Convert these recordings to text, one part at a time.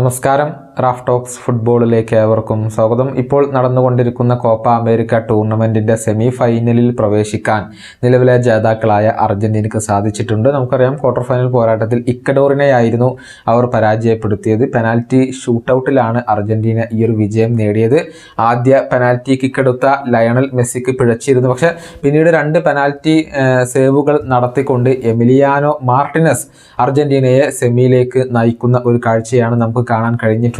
നമസ്കാരം. Raf talks ഫുട്ബോളിലേക്ക് ഏവർക്കും സ്വാഗതം. ഇപ്പോൾ നടന്നുകൊണ്ടിരിക്കുന്ന കോപ്പ അമേരിക്ക ടൂർണമെൻറ്റിൻ്റെ സെമി ഫൈനലിൽ പ്രവേശിക്കാൻ നിലവിലെ ജേതാക്കളായ അർജന്റീനയ്ക്ക് സാധിച്ചിട്ടുണ്ട്. നമുക്കറിയാം, ക്വാർട്ടർ ഫൈനൽ പോരാട്ടത്തിൽ ഇക്വഡോറിനെയായിരുന്നു അവർ പരാജയപ്പെടുത്തിയത്. പെനാൽറ്റി ഷൂട്ടൗട്ടിലാണ് അർജന്റീന ഈ ഒരു വിജയം നേടിയത്. ആദ്യ പെനാൽറ്റി കിക്കെടുത്ത ലയണൽ മെസ്സിക്ക് പിഴച്ചിരുന്നു. പക്ഷേ പിന്നീട് 2 പെനാൽറ്റി സേവുകൾ നടത്തിക്കൊണ്ട് എമിലിയാനോ മാർട്ടിനസ് അർജന്റീനയെ സെമിയിലേക്ക് നയിക്കുന്ന ഒരു കാഴ്ചയാണ് നമുക്ക് കാണാൻ കഴിഞ്ഞിട്ടുള്ളത്.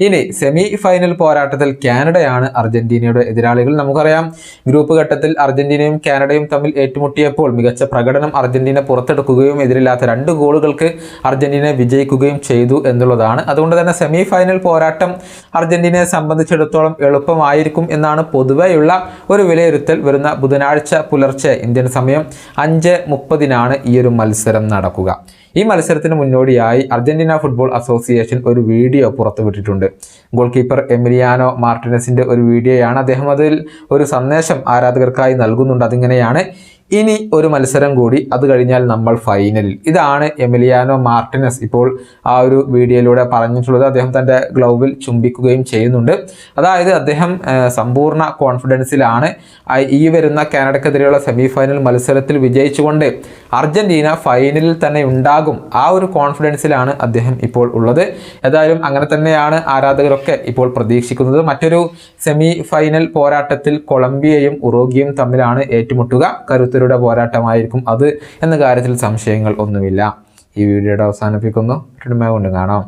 ഇനി സെമി ഫൈനൽ പോരാട്ടത്തിൽ കാനഡയാണ് അർജന്റീനയുടെ എതിരാളികൾ. നമുക്കറിയാം, ഗ്രൂപ്പ് ഘട്ടത്തിൽ അർജന്റീനയും കാനഡയും തമ്മിൽ ഏറ്റുമുട്ടിയപ്പോൾ മികച്ച പ്രകടനം അർജന്റീന പുറത്തെടുക്കുകയും എതിരില്ലാത്ത 2 ഗോളുകൾക്ക് അർജന്റീന വിജയിക്കുകയും ചെയ്തു എന്നുള്ളതാണ്. അതുകൊണ്ട് തന്നെ സെമി ഫൈനൽ പോരാട്ടം അർജന്റീനയെ സംബന്ധിച്ചിടത്തോളം എളുപ്പമായിരിക്കും എന്നാണ് പൊതുവെയുള്ള ഒരു വിലയിരുത്തൽ. വരുന്ന ബുധനാഴ്ച പുലർച്ചെ ഇന്ത്യൻ സമയം 5:30 ഈ ഒരു മത്സരം നടക്കുക. ഈ മത്സരത്തിന് മുന്നോടിയായി അർജന്റീന ഫുട്ബോൾ അസോസിയേഷൻ ഒരു വീഡിയോ പുറത്തുവിട്ടിട്ടുണ്ട്. ഗോൾ കീപ്പർ എമിലിയാനോ മാർട്ടിനസിൻ്റെ ഒരു വീഡിയോയാണ്. അദ്ദേഹം അതിൽ ഒരു സന്ദേശം ആരാധകർക്കായി നൽകുന്നുണ്ട്. അതിങ്ങനെയാണ്: ഇനി ഒരു മത്സരം കൂടി, അത് കഴിഞ്ഞാൽ നമ്മൾ ഫൈനലിൽ. ഇതാണ് എമിലിയാനോ മാർട്ടിനസ് ഇപ്പോൾ ആ ഒരു വീഡിയോയിലൂടെ പറഞ്ഞിട്ടുള്ളത്. അദ്ദേഹം തൻ്റെ ഗ്ലൗവിൽ ചുംബിക്കുകയും ചെയ്യുന്നുണ്ട്. അതായത് അദ്ദേഹം സമ്പൂർണ്ണ കോൺഫിഡൻസിലാണ്. ഈ വരുന്ന കാനഡയ്ക്കെതിരെയുള്ള സെമി ഫൈനൽ മത്സരത്തിൽ വിജയിച്ചുകൊണ്ട് അർജന്റീന ഫൈനലിൽ തന്നെ ഉണ്ടാകും. ആ ഒരു കോൺഫിഡൻസിലാണ് അദ്ദേഹം ഇപ്പോൾ ഉള്ളത്. ഏതായാലും അങ്ങനെ തന്നെയാണ് ആരാധകരൊക്കെ ഇപ്പോൾ പ്രതീക്ഷിക്കുന്നത്. മറ്റൊരു സെമി ഫൈനൽ പോരാട്ടത്തിൽ കൊളംബിയയും ഉറുഗ്വേയും തമ്മിലാണ് ഏറ്റുമുട്ടുക. കരുത്തരുടെ പോരാട്ടമായിരിക്കും അത് എന്ന കാര്യത്തിൽ സംശയങ്ങൾ ഒന്നുമില്ല. ഈ വീഡിയോയുടെ അവസാനിപ്പിക്കുന്നു. കൊണ്ട് കാണാം.